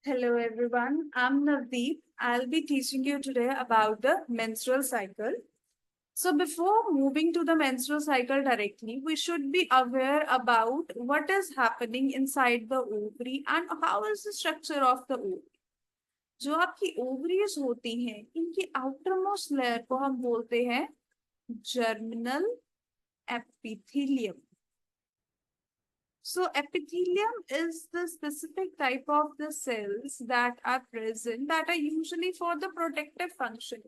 Hello everyone, I'm Navdeep. I'll be teaching you today about the menstrual cycle. So before moving to the menstrual cycle directly, we should be aware about what is happening inside the ovary and how is the structure of the ovary. जो आपकी ovaries होती हैं, इनकी outer most layer को हम बोलते हैं germinal epithelium. So epithelium is the specific type of the cells that are present that are usually for the protective function.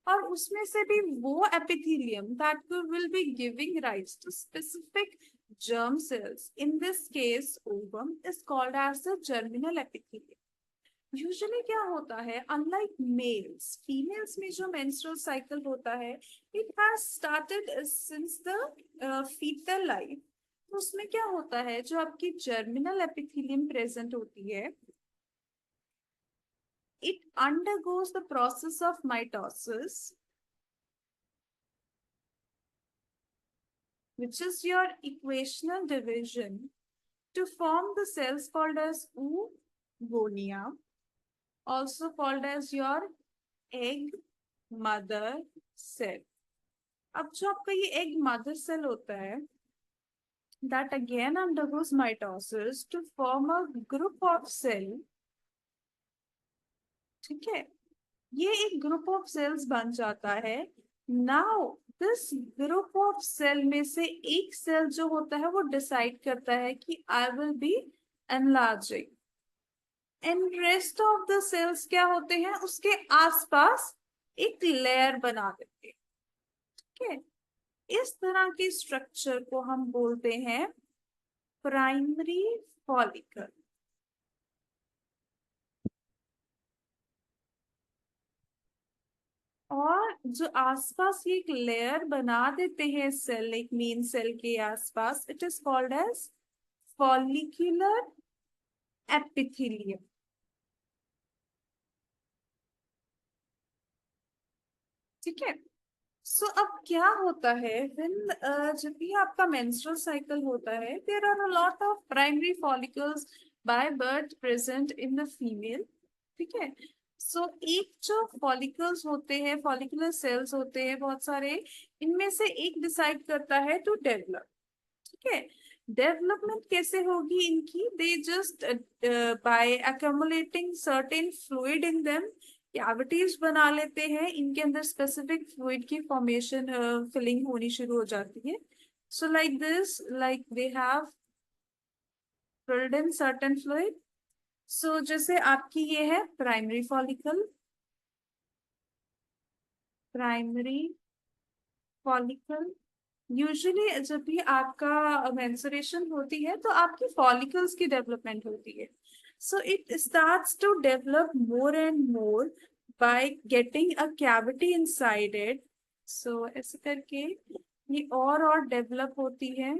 और उसमें से भी वो epithelium that will be giving rise to specific germ cells. In this case, ovum is called as the germinal epithelium. Usually क्या होता है, unlike mails, females में जो मेंस्ट्रुअल साइकिल होता है, it has started since the foetal life. तो उसमें क्या होता है, जो आपकी जर्मिनल एपिथेलियम प्रेजेंट होती है, it undergoes the process of mitosis, which is your equational division, to form the cells called as oogonia, also called as your egg mother cell. अब जो आपका ये एग मदर सेल होता है, that again undergoes mitosis to form a group of cell. ठीक है, ये एक ग्रुप ऑफ सेल्स बन जाता है. Now this group of cell में से एक सेल जो होता है वो डिसाइड करता है कि I will be enlarging, and rest of the cells क्या होते हैं, उसके आसपास एक लेयर बना देते हैं. ठीक है, इस तरह के स्ट्रक्चर को हम बोलते हैं प्राइमरी फॉलिकल. और जो आसपास ये एक लेयर बना देते हैं सेल, एक मेन सेल के आसपास, it is called as follicular epithelium. ठीक है, सो अब क्या होता है, जब भी आपका मेंस्ट्रुअल साइकिल होता है, there are a lot of primary follicles by birth present in the female. ठीक है, सो एक जो फॉलिकल्स होते हैं, फॉलिकुलर सेल्स होते हैं बहुत सारे, इनमें से एक डिसाइड करता है टू डेवलप. ठीक है, डेवलपमेंट कैसे होगी इनकी, they just by accumulating certain fluid in them, cavities बना लेते हैं, इनके अंदर स्पेसिफिक फ्लूइड की फॉर्मेशन, फिलिंग होनी शुरू हो जाती है. So like this, like they have filled in certain fluid. सो जैसे आपकी ये है primary follicle, primary follicle. Usually जब भी आपका मेंस्ट्रुएशन होती है तो आपकी फॉलिकल्स की डेवलपमेंट होती है. So it starts to develop more and more by getting a cavity inside it. So ऐसे करके ये और डेवलप होती है.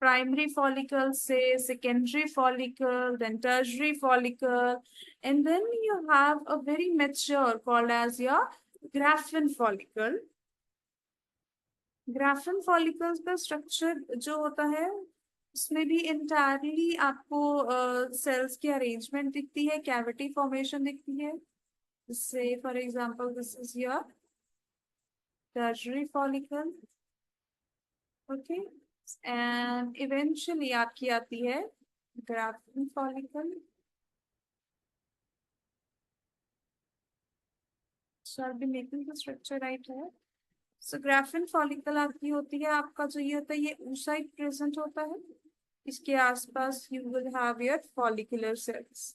प्राइमरी follicle से secondary follicle, then tertiary follicle, and then you have a very mature called as your Graafian follicle. Graphene follicles का structure जो होता है, उसमें भी इंटायरली आपको सेल्स की अरेंजमेंट दिखती है, कैविटी फॉर्मेशन दिखती है. से for example this is your tertiary follicle. Okay, and eventually आपकी आती है graphene follicle. So I'll be making the structure right here. So graphene follicle आपकी होती है, आपका जो ये होता है ये oocyte प्रेजेंट होता है, इसके आसपास you will have your follicular cells.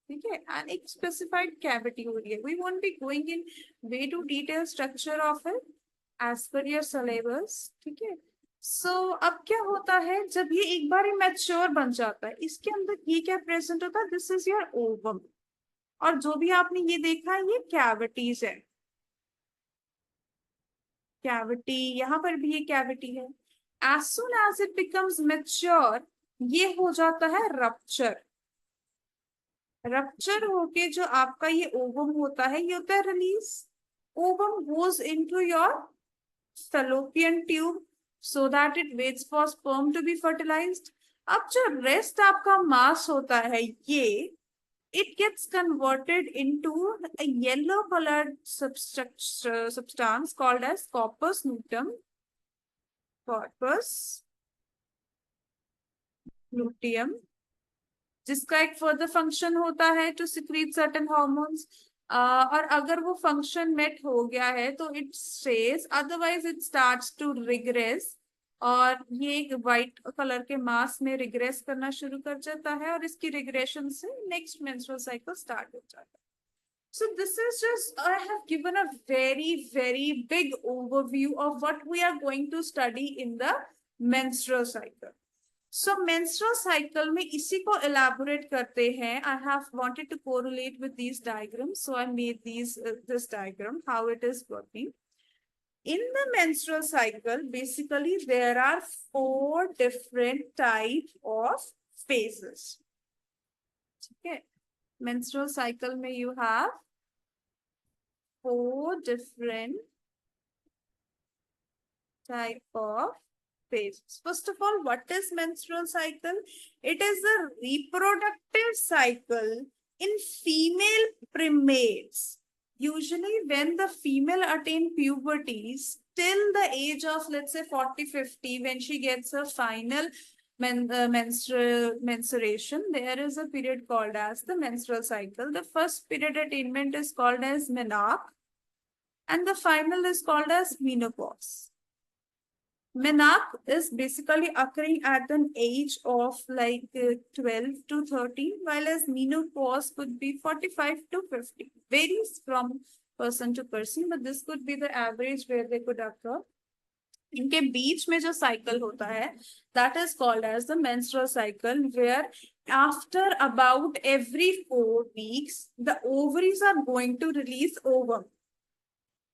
ठीक है, एंड एक स्पेसिफाइड कैविटी हो रही है. We won't be going in way to detail structure of it as per your syllabus. ठीक है, सो अब क्या होता है, जब ये एक बार मैच्योर बन जाता है, इसके अंदर ये क्या प्रेजेंट होता है, दिस इज योर ओवम. और जो भी आपने ये देखा है ये कैविटीज है, कैविटी, यहाँ पर भी ये कैविटी है. As soon as it becomes mature, ये हो जाता है रप्चर. रप्चर होके जो आपका ये ओवम होता है, ये होता है release. Ovum goes into your fallopian tube. so that it waits for sperm to be fertilized. अब जो rest आपका mass होता है ये, it gets converted into a yellow colored substance called as corpus luteum. Corpus luteum, जिसका एक further function होता है टू सिक्रीट सर्टेन हॉर्मोन्स, और अगर वो फंक्शन मेट हो गया है तो it stage, otherwise it starts to regress, और ये एक व्हाइट कलर के मास में रिग्रेस करना शुरू कर जाता है, और इसकी रिग्रेशन से नेक्स्ट मेंस्ट्रुअल साइकिल स्टार्ट हो जाता है. So this is just, I have given a very big overview of what we are going to study in the menstrual cycle. So menstrual cycle में इसी को elaborate करते हैं. I have wanted to correlate with these diagrams, so I made this diagram, how it is working. In the menstrual cycle, basically there are 4 different types of phases. Okay. Menstrual cycle में you have 4 different type of phases. First of all, what is menstrual cycle? It is the reproductive cycle in female primates. Usually when the female attain puberty, till the age of, let's say 40, 50, when she gets her final menstruation, there is a period called as the menstrual cycle. The first period attainment is called as menarche, and the final is called as menopause. Menarche is basically occurring at an age of like 12 to 13, while as menopause could be 45 to 50. Varies from person to person, but this could be the average where they could occur. इनके बीच में जो cycle होता है, that is called as the menstrual cycle, where after about every 4 weeks, the ovaries are going to release ovum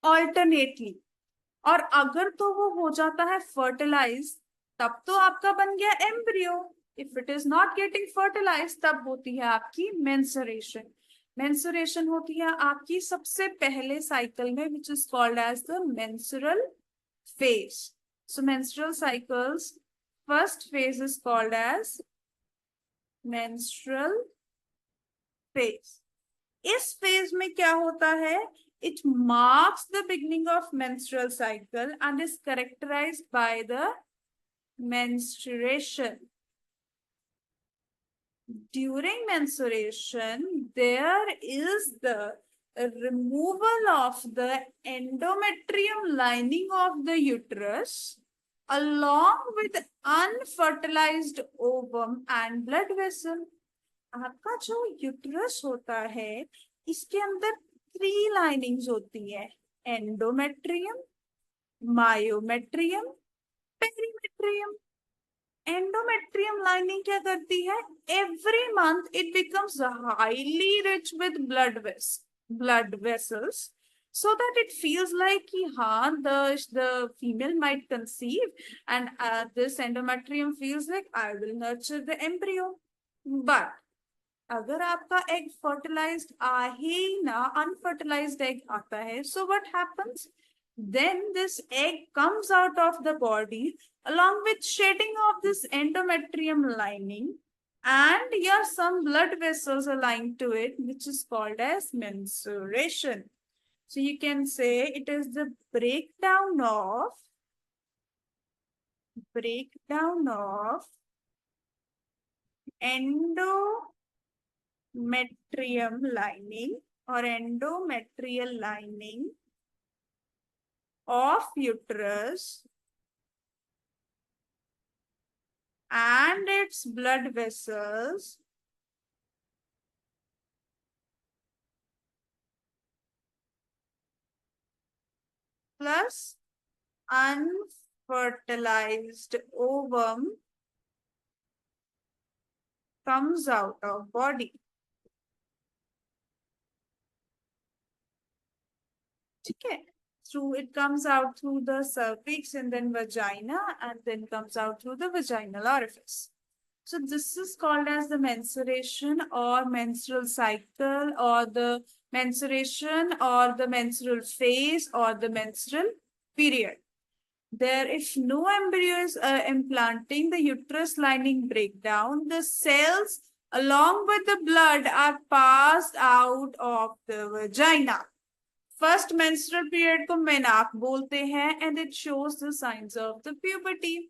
alternately. और अगर तो वो हो जाता है फर्टिलाइज, तब तो आपका बन गया embryo. If it is not getting fertilise, तब होती है आपकी मेंसुरेशन. मेंसुरेशन होती है आपकी सबसे पहले साइकिल में, which is called as the menstrual phase. So menstrual cycles, first phase is called as menstrual phase. इस फेज में क्या होता है? It marks the beginning of menstrual cycle and is characterized by the menstruation. During menstruation, there is the removal of the endometrium lining of the uterus along with unfertilized ovum and blood vessel. आपका जो uterus होता है, इसके अंदर 3 linings होती है: endometrium, myometrium, perimetrium. Endometrium lining क्या करती है? Every month it becomes highly rich with blood vessels, so that it feels like कि हाँ, the female might conceive, and this endometrium feels like I will nurture the embryo. But अगर आपका egg fertilised आ ही ना, unfertilised egg आता है, so what happens? Then this egg comes out of the body along with shedding of this endometrium lining, and your some blood vessels aligned to it, which is called as menstruation. So you can say it is the breakdown of endometrium lining or endometrial lining of uterus and its blood vessels plus unfertilized ovum comes out of body. Okay. Through it comes out through the cervix and then vagina, and then comes out through the vaginal orifice. So this is called as the menstruation or menstrual cycle, or the menstruation or the menstrual phase or the menstrual period. There, if no embryo is implanting, the uterus lining break down. The cells along with the blood are passed out of the vagina. First menstrual period को मेनाक बोलते हैं and it shows the signs of the puberty.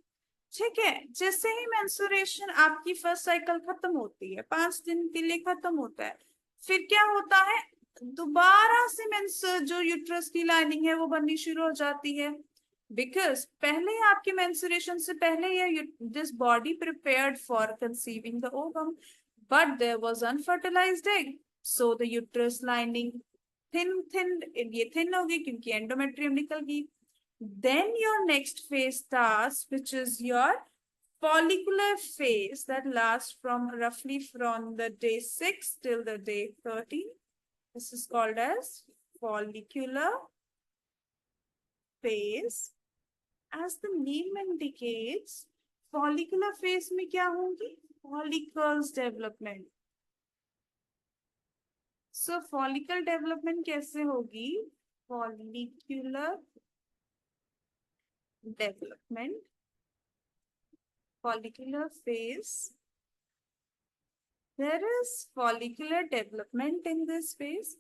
ठीक है, जैसे ही menstruation आपकी first cycle खत्म होती है, 5 दिन के लिए खत्म होता है, फिर क्या होता है, दोबारा से मेंस जो यूट्रस की लाइनिंग है वो बननी शुरू हो जाती है. बिकॉज पहले आपके मेंस्ट्रुएशन से पहले ये this body prepared for conceiving the ovum, but there was unfertilised egg, so the uterus lining thin thin, ये थिन होगी क्योंकि एंडोमेट्रियम निकल गई. Then your next phase starts, which is your follicular phase that lasts from roughly from the day 6 till the day 13. This is called as follicular phase. As the name indicates, follicular phase में क्या होंगी? Follicles development. So follicle development कैसे होगी? Follicular development, follicular phase. There is follicular development in this phase.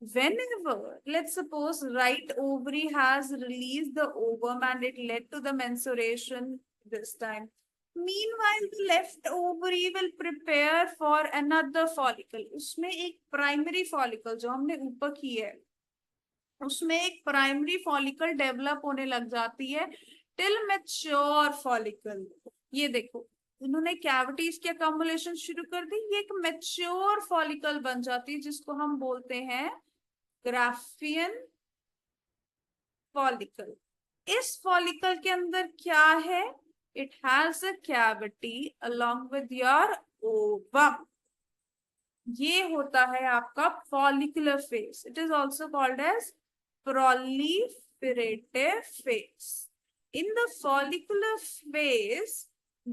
Whenever, let's suppose, right ovary has released the ovum and it led to the menstruation this time. Meanwhile, the left ovary will prepare for another follicle. उसमें एक primary follicle जो हमने ऊपर की है, उसमें एक primary follicle develop होने लग जाती है टिल मैच्योर फॉलिकल. ये देखो, इन्होंने कैविटीज की अकम्युलेशन शुरू कर दी, ये एक मैच्योर फॉलिकल बन जाती है जिसको हम बोलते हैं ग्राफियन फॉलिकल. इस फॉलिकल के अंदर क्या है? It has a cavity along with your ovum. ये होता है आपका follicular phase. It is also called as proliferative phase. In the follicular phase,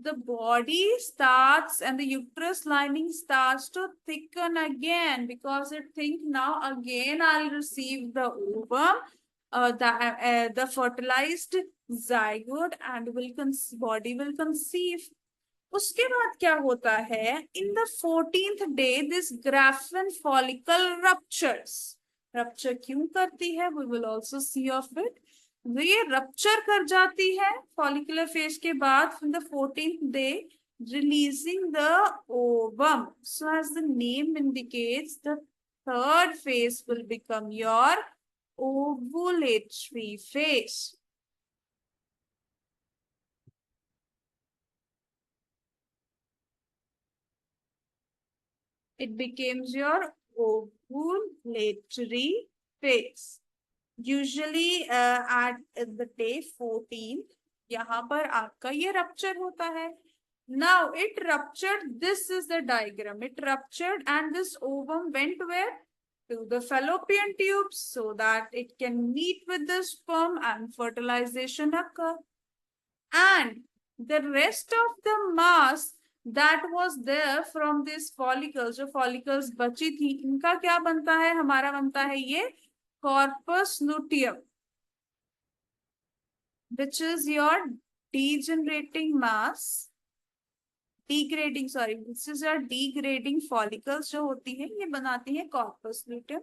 the body starts and the uterus lining starts to thicken again because it think now again I'll receive the ovum, the fertilized zygote and body will conceive. उसके बाद क्या होता है? In the 14th day this Graafian follicle ruptures. Rupture क्यों करती है? We will also see of it. ये rupture कर जाती है फॉलिकुलर फेज के बाद in the 14th day, releasing the ovum. So as the name indicates, the third phase will become your ovulatory phase. It becomes your ovulatory phase. Usually at the day 14th, यहाँ पर आपका ये rupture होता है. Now it ruptured. This is the diagram. It ruptured and this ovum went where? To the fallopian tubes so that it can meet with the sperm and fertilization occur. And the rest of the mass that was there from these follicles, जो follicles बची थी, इनका क्या बनता है? हमारा बनता है ये corpus luteum, which is your degenerating mass, degrading, sorry, this is your degrading follicles जो होती है, ये बनाती है corpus luteum.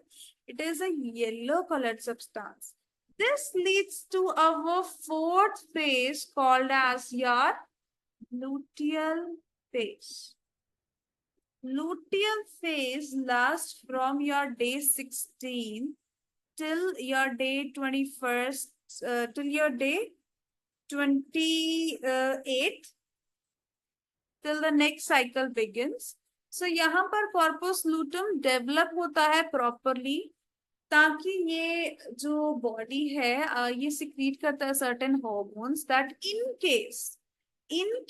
It is a yellow colored substance. This leads to our fourth phase called as your luteal phase. Luteal phase lasts from your day 16 till your day 21st, till your day 28, till the next cycle begins. So यहाँ पर corpus luteum develop होता है properly ताकि ये जो body है ये secrete करता है certain hormones that in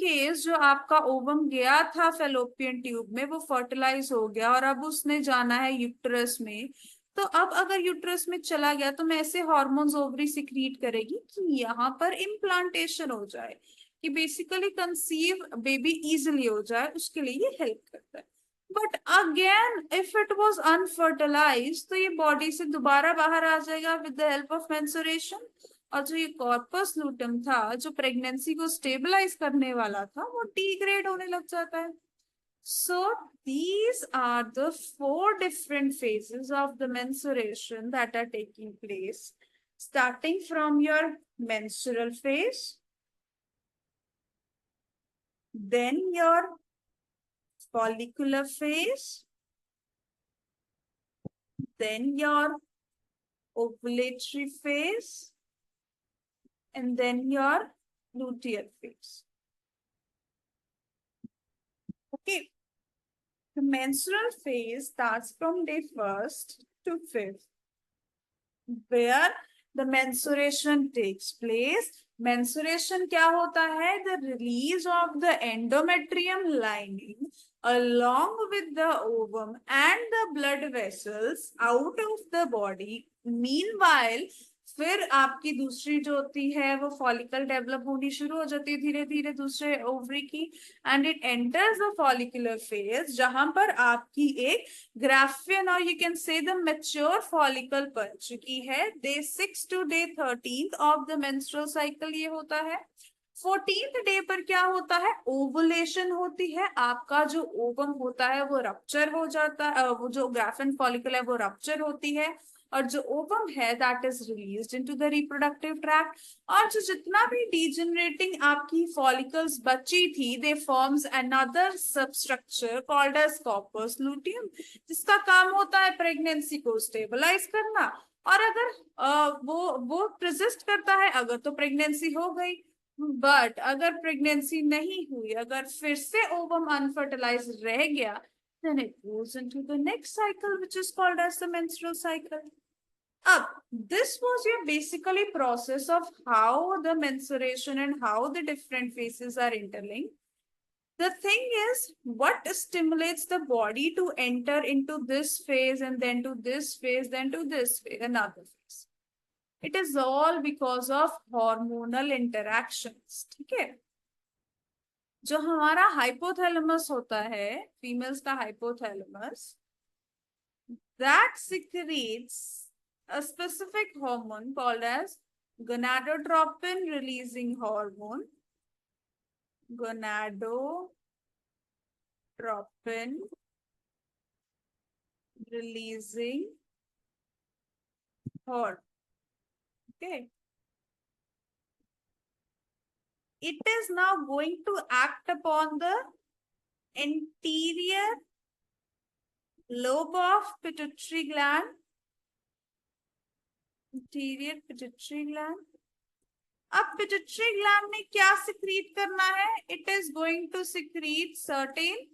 case जो आपका ओवम गया था फेलोपियन ट्यूब में वो फर्टिलाइज हो गया और अब उसने जाना है यूट्रस में, तो अब अगर यूट्रस में चला गया तो मैं ऐसे हॉर्मोन्स ओवरी सिक्रीट करेगी कि यहाँ पर इम्प्लांटेशन हो जाए, कि बेसिकली कंसीव बेबी इजिली हो जाए, उसके लिए ये हेल्प करता है. But again if it was unfertilised तो ये बॉडी से दोबारा बाहर आ जाएगा with the help of menstruation. और जो ये कॉर्पस लूटम था जो प्रेगनेंसी को स्टेबलाइज करने वाला था वो डिग्रेड होने लग जाता है. So these are the four different phases of the menstruation that are taking place, starting from your menstrual phase, then your follicular phase, then your ovulatory phase, and then your luteal phase. Okay, the menstrual phase starts from day 1st to 5th, where the menstruation takes place. Menstruation क्या होता है? The release of the endometrium lining along with the ovum and the blood vessels out of the body. Meanwhile, फिर आपकी दूसरी जो होती है वो फॉलिकल डेवलप होनी शुरू हो जाती है धीरे धीरे दूसरे ओवरी की, and it enters the follicular phase जहां पर आपकी एक ग्राफियन और you can say the mature follicle बन चुकी है. Day 6 to day 13 of the menstrual cycle ये होता है. 14th डे पर क्या होता है? ओवुलेशन होती है. आपका जो ओवम होता है वो रप्चर हो जाता है, वो जो ग्राफियन फॉलिकल है वो रप्चर होती है और जो ओवम है that is released into the reproductive tract. और जो जितना भी डिजेनरेटिंग आपकी फॉलिकल्स बची थी they forms another substructure called as corpus luteum, जिसका काम होता है प्रेगनेंसी को स्टेबलाइज करना. और अगर वो प्रेजिस्ट करता है अगर तो प्रेगनेंसी हो गई, बट अगर प्रेगनेंसी नहीं हुई, अगर फिर से ओवम अनफर्टिलाइज रह गया, then it goes into the next cycle which is called as the menstrual cycle. This was your basically process of how the menstruation and how the different phases are interlinked. The thing is, what stimulates the body to enter into this phase and then to this phase, then to this phase, another phase? It is all because of hormonal interactions. ठीक है? जो हमारा hypothalamus होता है, females का hypothalamus, that secretes a specific hormone called as gonadotropin releasing hormone. Gonadotropin releasing hormone. Okay. It is now going to act upon the anterior lobe of pituitary gland. Anterior pituitary gland. अब pituitary gland ने क्या secrete करना है? It is going to secrete certain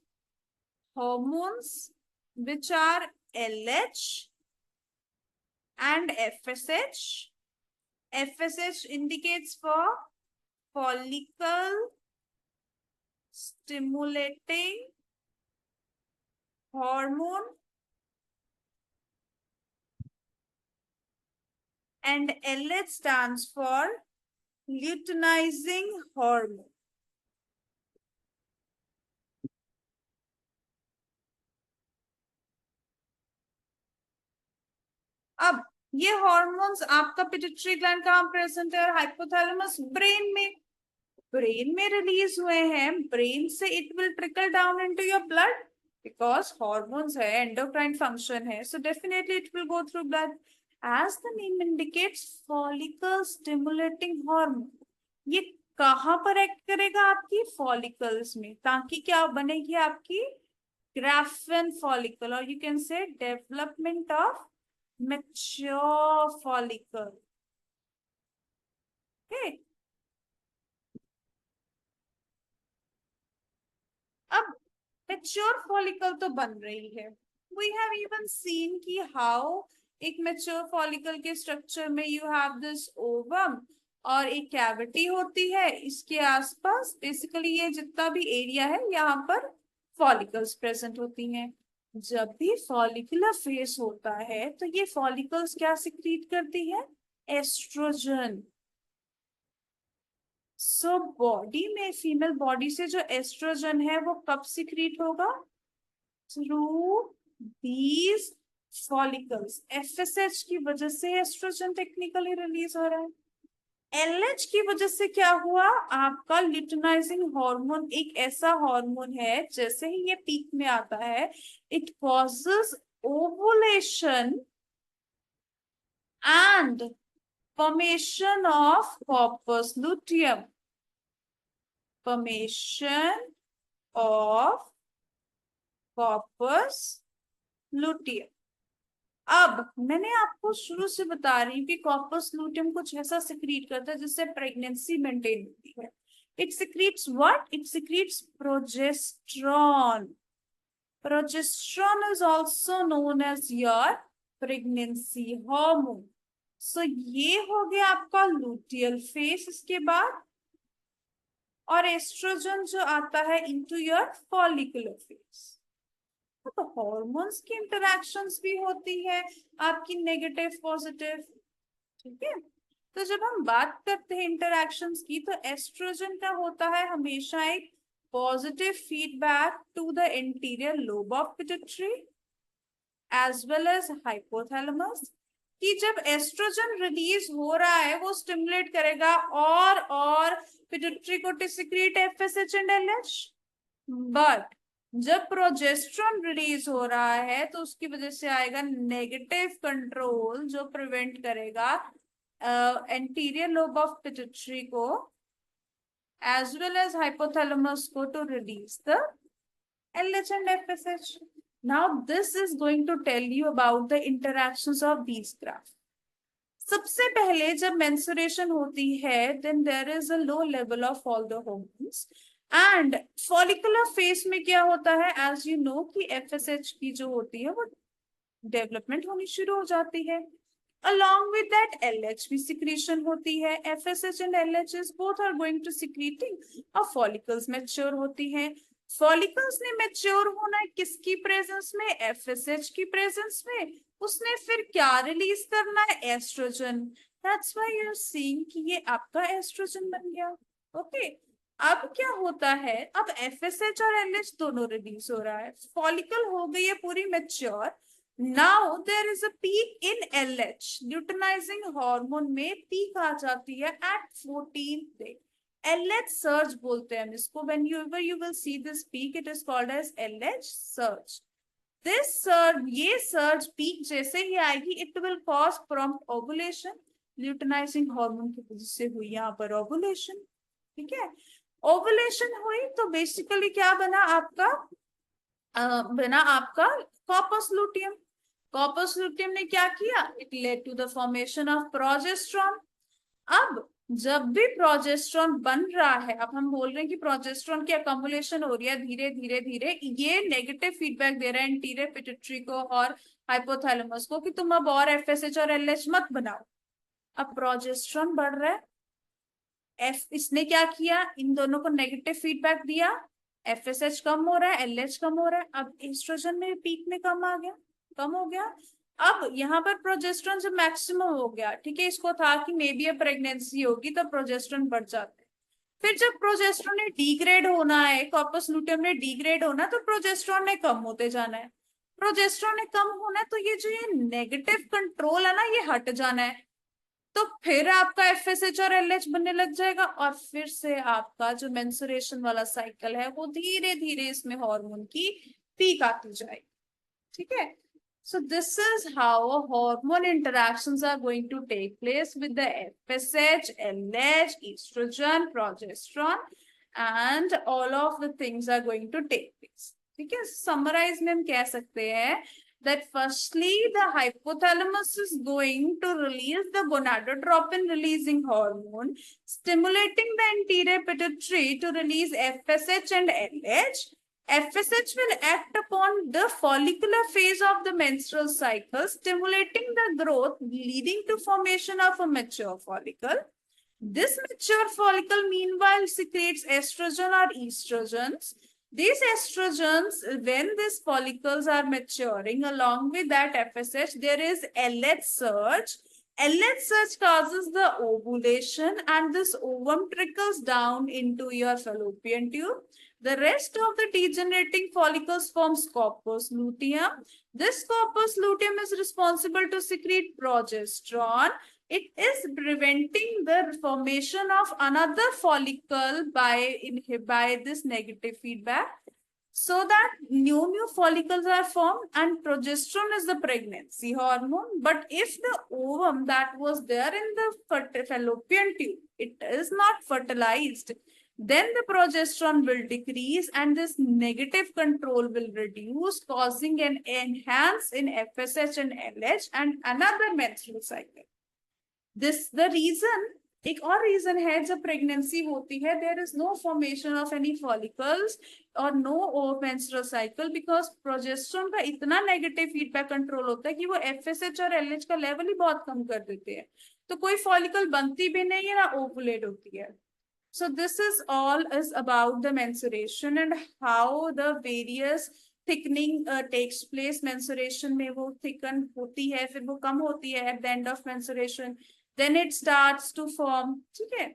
hormones which are LH and FSH. FSH indicates for follicle stimulating hormone and LH stands for luteinizing hormone. अब ये hormones आपका pituitary gland कहाँ present है? Hypothalamus, brain में. Brain में release हुए हैं, brain से it will trickle down into your blood because hormones है, एंडोक्राइन फंक्शन है, so definitely it will go through blood. As the name indicates, follicle stimulating hormone ये कहाँ पर एक्ट करेगा? आपकी फॉलिकल्स में, ताकि क्या बनेगी आपकी ग्राफियन फॉलिकल और यू कैन से development of mature follicle. Okay. अब mature follicle तो बन रही है. We have even seen कि how एक mature follicle के structure में you have this ovum और एक कैविटी होती है, इसके आसपास बेसिकली ये जितना भी एरिया है यहाँ पर फॉलिकल्स प्रेजेंट होती हैं. जब भी फॉलिकुलर फेज होता है तो ये फॉलिकल्स क्या सिक्रीट करती है? एस्ट्रोजन. सो बॉडी में, फीमेल बॉडी से जो एस्ट्रोजन है वो कब सिक्रीट होगा? Through these follicles. एफएसएच की वजह से एस्ट्रोजन टेक्निकली रिलीज हो रहा है. LH की वजह से क्या हुआ, आपका ल्यूटिनाइजिंग हार्मोन एक ऐसा हार्मोन है, जैसे ही ये पीक में आता है, it causes ovulation and formation of corpus luteum. Formation of corpus luteum. अब मैंने आपको शुरू से बता रही हूँ कि कॉर्पस लूटियम कुछ ऐसा सिक्रीट करता है जिससे प्रेगनेंसी मेंटेन होती है. It secretes what? It secretes progesterone. Progesterone is also known as your pregnancy hormone. So ये हो गया आपका लूटियल फेस. इसके बाद और एस्ट्रोजन जो आता है इनटू योर फॉलिकुलर फेस. तो हॉर्मोन्स की इंटरैक्शंस भी होती है आपकी नेगेटिव पॉजिटिव. ठीक है. तो जब हम बात करते हैं इंटरैक्शंस की, तो एस्ट्रोजन का होता है हमेशा एक positive feedback to the interior lobe of pituitary as well as hypothalamus, कि जब एस्ट्रोजन रिलीज हो रहा है वो स्टिमुलेट करेगा और पिट्यूटरी को to secrete FSH and LH. But जब प्रोजेस्ट्रॉन रिलीज हो रहा है तो उसकी वजह से आएगा नेगेटिव कंट्रोल, जो प्रिवेंट करेगा एंटीरियर लोब ऑफ पिट्यूटरी को एज वेल एज हाइपोथैलेमस को to release the LH and FSH. Now this is going to tell you about the interactions of these graphs. सबसे पहले जब menstruation होती है, then there is a low level of all the hormones. And follicular phase में क्या होता है, as you know कि FSH की जो होती है वो डेवलपमेंट होनी शुरू हो जाती है. Along with that LH भी secretion होती है. FSH and LH both are going to secreting और follicles mature होती हैं. फॉलिकल्स ने मैच्योर होना है किसकी प्रेजेंस में? एफएसएच की प्रेजेंस में. उसने फिर क्या रिलीज करना है? Oestrogen. That's why you are seeing कि ये आपका एस्ट्रोजन बन गया. ओके. अब क्या होता है, अब एफएसएच और एलएच दोनों रिलीज हो रहा है. फॉलिकल हो गई है पूरी mature. Now there is a peak in LH. Luteinising hormone में पीक आ जाती है eight 14th day. LH surge बोलते हैं हम इसको. Whenever you will see this peak, it is called as LH surge. This surge, ये surge peak जैसे ही आएगी, it will cause prompt ovulation. Luteinizing hormone की वजह से हुई यहाँ पर ovulation. ठीक है. Ovulation हुई तो basically क्या बना आपका? बना आपका corpus luteum. Corpus luteum ने क्या किया? It led to the formation of progesterone. अब जब भी प्रोजेस्ट्रॉन बन रहा है, अब हम बोल रहे हैं कि प्रोजेस्ट्रॉन की अकमुलेशन हो रही है धीरे धीरे धीरे, ये नेगेटिव फीडबैक दे रहा है इंटीरियर पिट्यूटरी को और हाइपोथैलेमस को कि तुम अब और एफएसएच और एलएच मत बनाओ. अब प्रोजेस्ट्रॉन बढ़ रहा है. इसने क्या किया? इन दोनों को नेगेटिव फीडबैक दिया. एफएसएच कम हो रहा है, एलएच कम हो रहा है. अब एस्ट्रोजन में पीक में कम आ गया, कम हो गया. अब यहाँ पर प्रोजेस्ट्रॉन जब मैक्सिमम हो गया, ठीक है, इसको था कि मे बी प्रेगनेंसी होगी तो प्रोजेस्ट्रॉन बढ़ जाता है. फिर जब प्रोजेस्ट्रॉन ने डिग्रेड होना है, कॉर्पस लूटियम ने डिग्रेड होना है, तो प्रोजेस्ट्रॉन ने कम होते जाना है. प्रोजेस्ट्रॉन ने कम होना है तो ये जो ये नेगेटिव कंट्रोल है ना, ये हट जाना है. तो फिर आपका एफएसएच और एलएच बनने लग जाएगा और फिर से आपका जो मेंस्ट्रुएशन वाला साइकिल है वो धीरे धीरे इसमें हार्मोन की पीक आती जाएगी. ठीक है. So this is how hormone interactions are going to take place with the FSH, LH, estrogen, progesterone, and all of the things are going to take place. ठीक है. Summarize में हम कह सकते हैं that firstly the hypothalamus is going to release the gonadotropin releasing hormone, stimulating the anterior pituitary to release FSH and LH. FSH will act upon the follicular phase of the menstrual cycle, stimulating the growth, leading to formation of a mature follicle. This mature follicle, meanwhile, secretes estrogen or estrogens. These estrogens, when these follicles are maturing, along with that FSH, there is LH surge. LH surge causes the ovulation, and this ovum trickles down into your fallopian tube. The rest of the degenerating follicles forms corpus luteum. This corpus luteum is responsible to secrete progesterone. It is preventing the formation of another follicle by this negative feedback, so that new follicles are formed, and progesterone is the pregnancy hormone. But if the ovum that was there in the fallopian tube, it is not fertilized, then the progesterone will decrease and this negative control will reduce, causing an enhance in FSH and LH and another menstrual cycle. This the reason. एक और reason है, जब pregnancy होती है there is no formation of any follicles और no menstrual cycle, because progesterone का इतना negative feedback control होता है कि वो एफएसएच और एलएच का लेवल ही बहुत कम कर देते हैं, तो कोई फॉलिकल बनती भी नहीं है ना ओवुलेट होती है. So this is all is about the menstruation and how the various thickening takes place. Menstruation में वो thicken होती है, फिर वो कम होती है at the end of menstruation. Then it starts to form. ठीक है.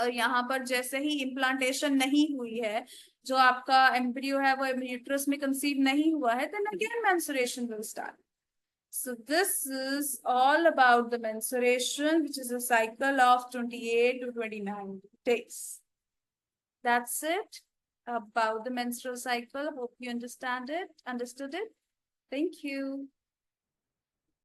और यहाँ पर जैसे ही implantation नहीं हुई है, जो आपका embryo है वो यूट्रस में conceive नहीं हुआ है, then again menstruation will start. So this is all about the menstruation, which is a cycle of 28 to 29 days. That's it about the menstrual cycle. Hope you understood it. Thank you.